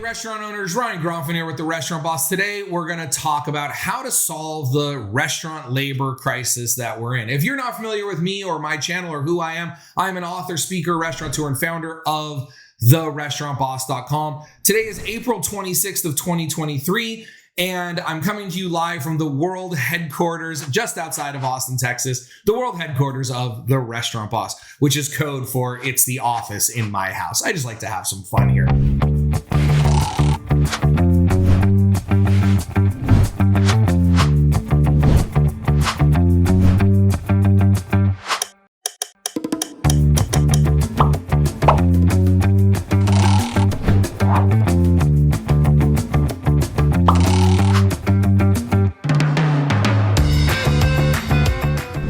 restaurant owners, Ryan Groffin here with The Restaurant Boss. Today, we're going to talk about how to solve the restaurant labor crisis that we're in. If you're not familiar with me or my channel or who I am, I'm an author, speaker, restaurateur, and founder of therestaurantboss.com. Today is April 26th of 2023, and I'm coming to you live from the world headquarters just outside of Austin, Texas, the world headquarters of The Restaurant Boss, which is code for it's the office in my house. I just like to have some fun here.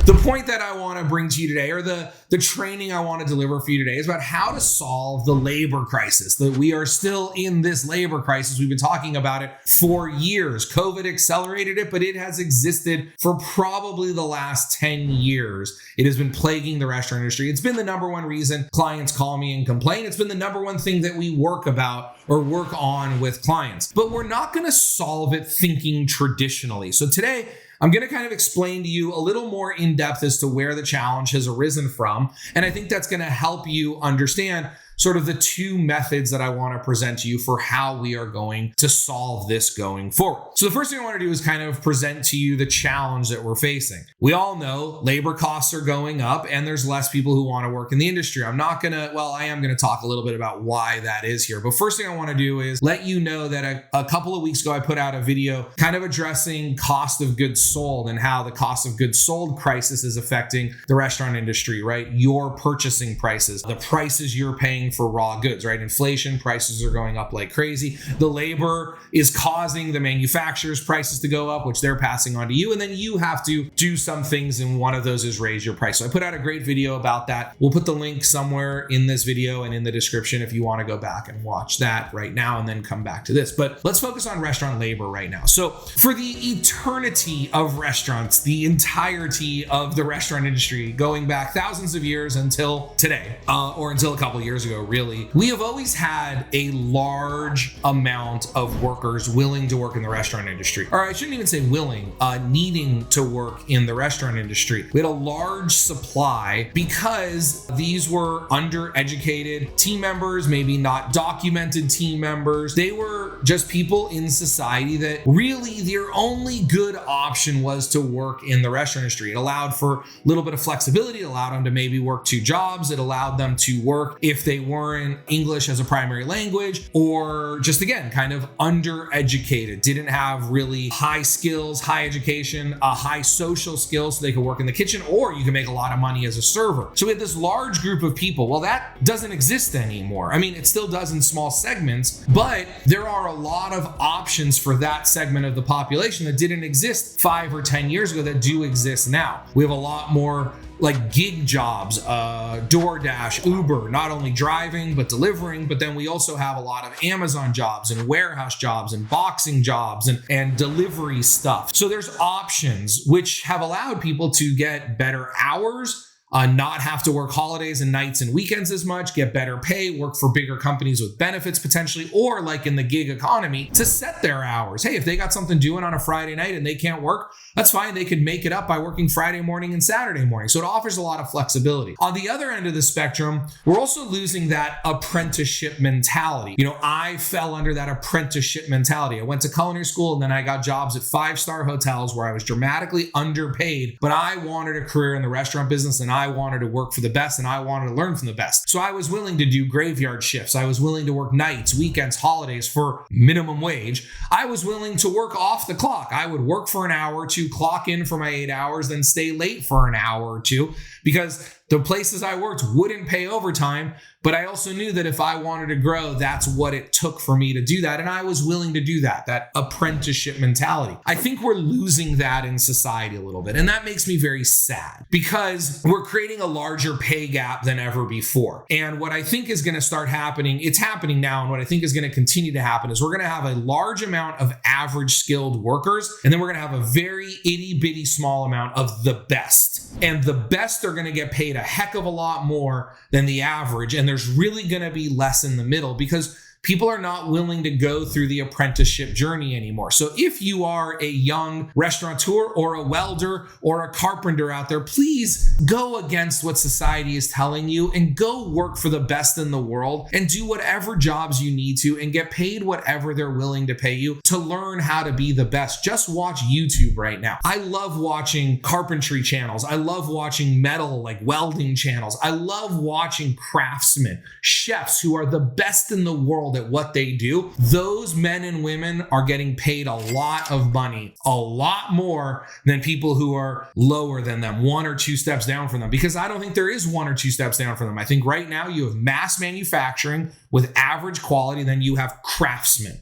The point that I want to bring to you today, or the training I want to deliver for you today, is about how to solve the labor crisis. That we are still in this labor crisis. We've been talking about it for years. COVID accelerated it, but it has existed for probably the last 10 years. It has been plaguing the restaurant industry. It's been the number one reason clients call me and complain. It's been the number one thing that we work on with clients. But we're not going to solve it thinking traditionally. So today, I'm going to kind of explain to you a little more in depth as to where the challenge has arisen from. And I think that's going to help you understand sort of the two methods that I want to present to you for how we are going to solve this going forward. So the first thing I want to do is kind of present to you the challenge that we're facing. We all know labor costs are going up and there's less people who want to work in the industry. I am going to talk a little bit about why that is here. But first thing I want to do is let you know that a couple of weeks ago, I put out a video kind of addressing cost of goods sold and how the cost of goods sold crisis is affecting the restaurant industry, right? Your purchasing prices, the prices you're paying for raw goods, right? Inflation, prices are going up like crazy. The labor is causing the manufacturers' prices to go up, which they're passing on to you. And then you have to do some things, and one of those is raise your price. So I put out a great video about that. We'll put the link somewhere in this video and in the description if you want to go back and watch that right now and then come back to this. But let's focus on restaurant labor right now. So for the eternity of restaurants, the entirety of the restaurant industry, going back thousands of years until today, or until a couple of years ago, really, we have always had a large amount of workers willing to work in the restaurant industry. Or I shouldn't even say willing, needing to work in the restaurant industry. We had a large supply because these were undereducated team members, maybe not documented team members. They were just people in society that really their only good option was to work in the restaurant industry. It allowed for a little bit of flexibility. It allowed them to maybe work two jobs. It allowed them to work if they weren't English as a primary language, or just again, kind of undereducated, didn't have really high skills, high education, high social skills so they could work in the kitchen, or you can make a lot of money as a server. So we had this large group of people. Well, that doesn't exist anymore. I mean, it still does in small segments, but there are a lot of options for that segment of the population that didn't exist 5 or 10 years ago that do exist now. We have a lot more like gig jobs, DoorDash, Uber, not only driving, but delivering. But then we also have a lot of Amazon jobs and warehouse jobs and boxing jobs and delivery stuff. So there's options which have allowed people to get better hours, not have to work holidays and nights and weekends as much, get better pay, work for bigger companies with benefits potentially, or like in the gig economy, to set their hours. Hey, if they got something doing on a Friday night and they can't work, that's fine. They could make it up by working Friday morning and Saturday morning. So it offers a lot of flexibility. On the other end of the spectrum, we're also losing that apprenticeship mentality. You know, I fell under that apprenticeship mentality. I went to culinary school and then I got jobs at 5-star hotels where I was dramatically underpaid, but I wanted a career in the restaurant business and I wanted to work for the best and I wanted to learn from the best. So I was willing to do graveyard shifts. I was willing to work nights, weekends, holidays for minimum wage. I was willing to work off the clock. I would work for an hour or two, clock in for my 8 hours, then stay late for an hour or two, because the places I worked wouldn't pay overtime, but I also knew that if I wanted to grow, that's what it took for me to do that. And I was willing to do that apprenticeship mentality. I think we're losing that in society a little bit. And that makes me very sad because we're creating a larger pay gap than ever before. And what I think is going to start happening, it's happening now. And what I think is going to continue to happen is we're going to have a large amount of average skilled workers. And then we're going to have a very itty bitty small amount of the best. And the best are going to get paid a heck of a lot more than the average. And there's really going to be less in the middle because people are not willing to go through the apprenticeship journey anymore. So if you are a young restaurateur or a welder or a carpenter out there, please go against what society is telling you and go work for the best in the world and do whatever jobs you need to and get paid whatever they're willing to pay you to learn how to be the best. Just watch YouTube right now. I love watching carpentry channels. I love watching metal, like welding channels. I love watching craftsmen, chefs who are the best in the world at what they do. Those men and women are getting paid a lot of money, a lot more than people who are lower than them, 1 or 2 steps down from them, because I don't think there is 1 or 2 steps down from them. I think right now you have mass manufacturing with average quality, then you have craftsmen,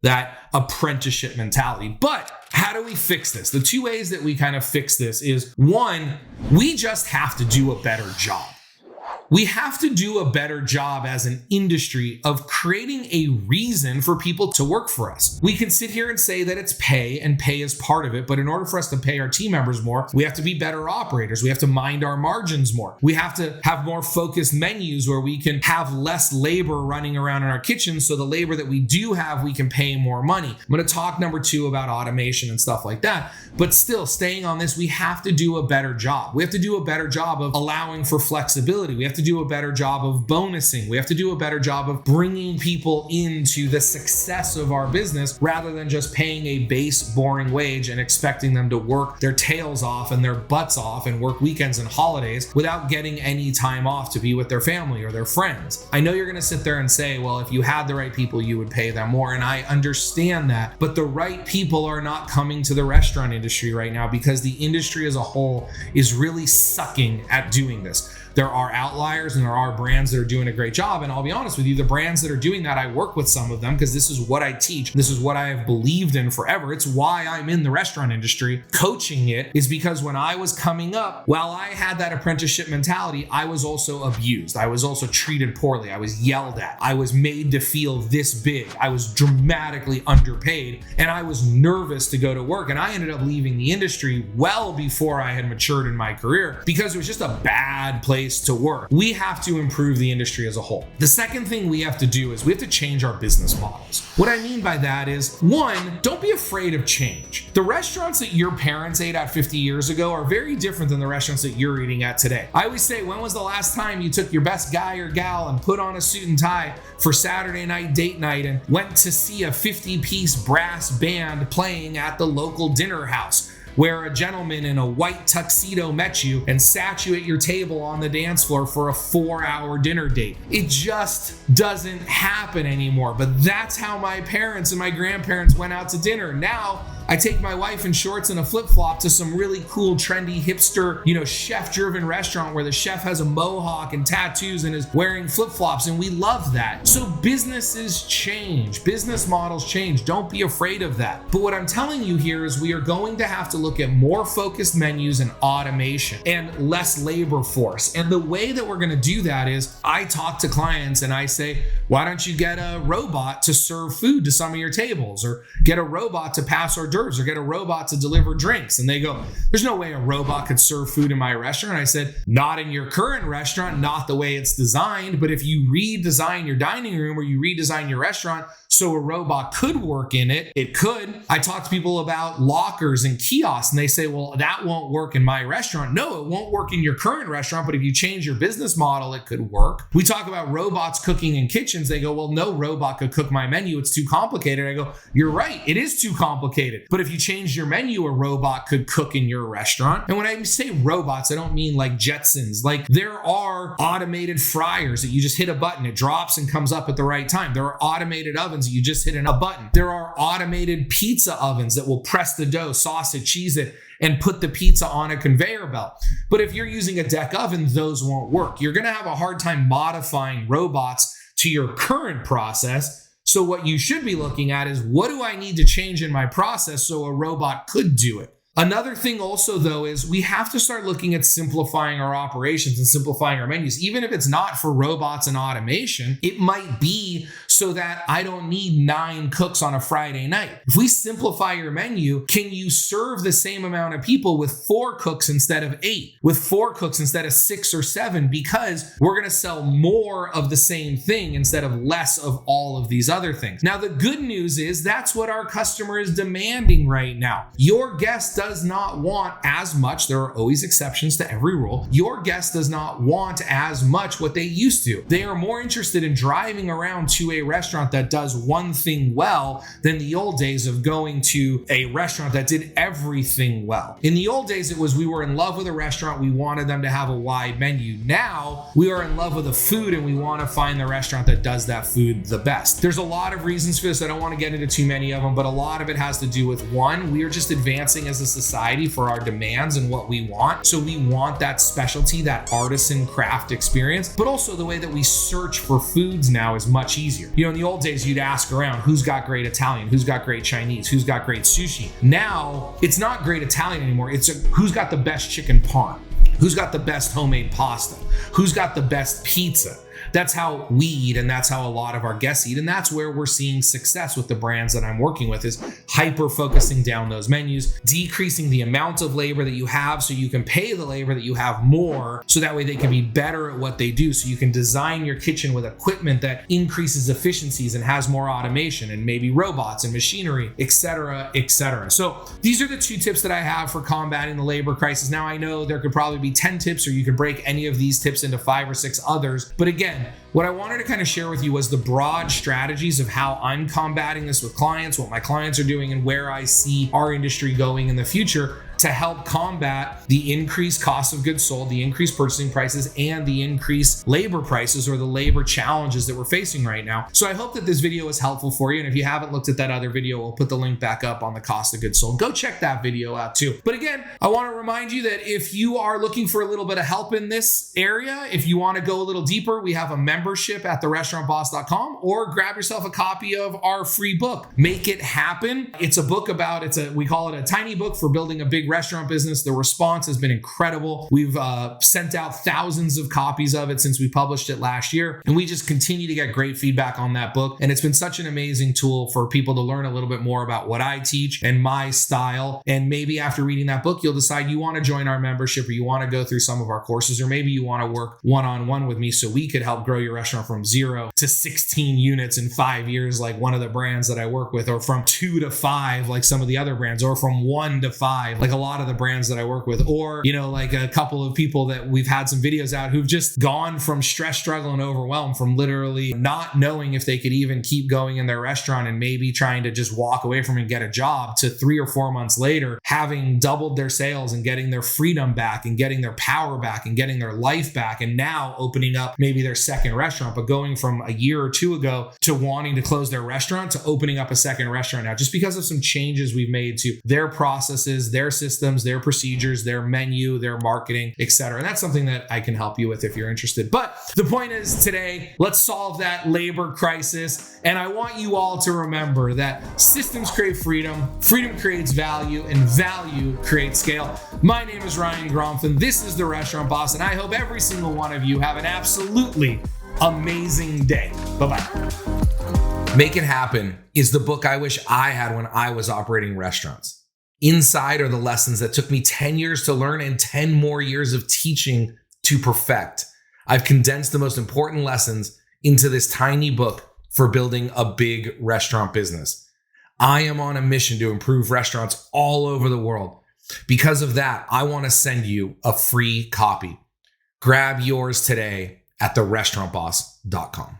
that apprenticeship mentality. But how do we fix this? The 2 ways that we kind of fix this is, 1, we just have to do a better job. We have to do a better job as an industry of creating a reason for people to work for us. We can sit here and say that it's pay, and pay is part of it, but in order for us to pay our team members more, we have to be better operators. We have to mind our margins more. We have to have more focused menus where we can have less labor running around in our kitchens, so the labor that we do have, we can pay more money. I'm going to talk number 2 about automation and stuff like that, but still staying on this, we have to do a better job. We have to do a better job of allowing for flexibility. We have to do a better job of bonusing. We have to do a better job of bringing people into the success of our business rather than just paying a base boring wage and expecting them to work their tails off and their butts off and work weekends and holidays without getting any time off to be with their family or their friends. I know you're going to sit there and say, well, if you had the right people, you would pay them more. And I understand that, but the right people are not coming to the restaurant industry right now because the industry as a whole is really sucking at doing this. There are outliers and there are brands that are doing a great job. And I'll be honest with you, the brands that are doing that, I work with some of them because this is what I teach. This is what I have believed in forever. It's why I'm in the restaurant industry. Coaching it is because when I was coming up, while I had that apprenticeship mentality, I was also abused. I was also treated poorly. I was yelled at. I was made to feel this big. I was dramatically underpaid and I was nervous to go to work. And I ended up leaving the industry well before I had matured in my career because it was just a bad place to work. We have to improve the industry as a whole. The second thing we have to do is we have to change our business models. What I mean by that is, 1, don't be afraid of change. The restaurants that your parents ate at 50 years ago are very different than the restaurants that you're eating at today. I always say, when was the last time you took your best guy or gal and put on a suit and tie for Saturday night date night and went to see a 50-piece brass band playing at the local dinner house, where a gentleman in a white tuxedo met you and sat you at your table on the dance floor for a 4-hour dinner date? It just doesn't happen anymore. But that's how my parents and my grandparents went out to dinner. Now, I take my wife in shorts and a flip-flop to some really cool, trendy, hipster, chef-driven restaurant where the chef has a mohawk and tattoos and is wearing flip-flops, and we love that. So businesses change, business models change. Don't be afraid of that. But what I'm telling you here is we are going to have to look at more focused menus and automation and less labor force. And the way that we're going to do that is I talk to clients and I say, why don't you get a robot to serve food to some of your tables, or get a robot to pass hors d'oeuvres, or get a robot to deliver drinks? And they go, there's no way a robot could serve food in my restaurant. I said, not in your current restaurant, not the way it's designed, but if you redesign your dining room or you redesign your restaurant so a robot could work in it, it could. I talk to people about lockers and kiosks and they say, well, that won't work in my restaurant. No, it won't work in your current restaurant, but if you change your business model, it could work. We talk about robots cooking in kitchens. They go, well, no robot could cook my menu. It's too complicated. I go, you're right. It is too complicated. But if you change your menu, a robot could cook in your restaurant. And when I say robots, I don't mean like Jetsons. Like, there are automated fryers that you just hit a button, it drops and comes up at the right time. There are automated ovens that you just hit a button. There are automated pizza ovens that will press the dough, sauce it, cheese it, and put the pizza on a conveyor belt. But if you're using a deck oven, those won't work. You're going to have a hard time modifying robots to your current process. So what you should be looking at is, what do I need to change in my process so a robot could do it? Another thing also, though, is we have to start looking at simplifying our operations and simplifying our menus. Even if it's not for robots and automation, it might be so that I don't need 9 cooks on a Friday night. If we simplify your menu, can you serve the same amount of people with 4 cooks instead of 8, with 4 cooks instead of 6 or 7? Because we're going to sell more of the same thing instead of less of all of these other things. Now, the good news is that's what our customer is demanding right now. Your guest does not want as much. There are always exceptions to every rule. Your guest does not want as much what they used to. They are more interested in driving around to a restaurant that does one thing well than the old days of going to a restaurant that did everything well. In the old days, it was we were in love with a restaurant. We wanted them to have a wide menu. Now we are in love with the food and we want to find the restaurant that does that food the best. There's a lot of reasons for this. I don't want to get into too many of them, but a lot of it has to do with, one, we are just advancing as a society for our demands and what we want. So we want that specialty, that artisan craft experience, but also the way that we search for foods now is much easier. You know, in the old days, you'd ask around, who's got great Italian? Who's got great Chinese? Who's got great sushi? Now it's not great Italian anymore. It's who's got the best chicken parm? Who's got the best homemade pasta? Who's got the best pizza? That's how we eat, and that's how a lot of our guests eat, and that's where we're seeing success with the brands that I'm working with, is hyper focusing down those menus, decreasing the amount of labor that you have so you can pay the labor that you have more, so that way they can be better at what they do, so you can design your kitchen with equipment that increases efficiencies and has more automation and maybe robots and machinery, etc., etc. So these are the 2 tips that I have for combating the labor crisis. Now, I know there could probably be 10 tips, or you could break any of these tips into 5 or 6 others, but again, what I wanted to kind of share with you was the broad strategies of how I'm combating this with clients, what my clients are doing, and where I see our industry going in the future to help combat the increased cost of goods sold, the increased purchasing prices, and the increased labor prices, or the labor challenges that we're facing right now. So I hope that this video is helpful for you. And if you haven't looked at that other video, we'll put the link back up on the cost of goods sold. Go check that video out too. But again, I want to remind you that if you are looking for a little bit of help in this area, if you want to go a little deeper, we have a membership at therestaurantboss.com, or grab yourself a copy of our free book, Make It Happen. It's a book about, we call it a tiny book for building a big restaurant business. The response has been incredible. We've sent out thousands of copies of it since we published it last year, and we just continue to get great feedback on that book. And it's been such an amazing tool for people to learn a little bit more about what I teach and my style. And maybe after reading that book, you'll decide you want to join our membership, or you want to go through some of our courses, or maybe you want to work one-on-one with me so we could help grow your restaurant from 0 to 16 units in 5 years, like one of the brands that I work with, or from 2 to 5, like some of the other brands, or from 1 to 5, like a lot of the brands that I work with, or, you know, like a couple of people that we've had some videos out who've just gone from stress, struggle, and overwhelm, from literally not knowing if they could even keep going in their restaurant and maybe trying to just walk away from it and get a job, to 3 or 4 months later, having doubled their sales and getting their freedom back and getting their power back and getting their life back, and now opening up maybe their second restaurant, but going from a year or 2 ago to wanting to close their restaurant to opening up a second restaurant now, just because of some changes we've made to their processes, their systems, their procedures, their menu, their marketing, etc. And that's something that I can help you with if you're interested. But the point is, today, let's solve that labor crisis. And I want you all to remember that systems create freedom, freedom creates value, and value creates scale. My name is Ryan Gromfin. This is The Restaurant Boss, and I hope every single one of you have an absolutely amazing day. Bye-bye. Make It Happen is the book I wish I had when I was operating restaurants. Inside are the lessons that took me 10 years to learn and 10 more years of teaching to perfect. I've condensed the most important lessons into this tiny book for building a big restaurant business. I am on a mission to improve restaurants all over the world. Because of that, I want to send you a free copy. Grab yours today at therestaurantboss.com.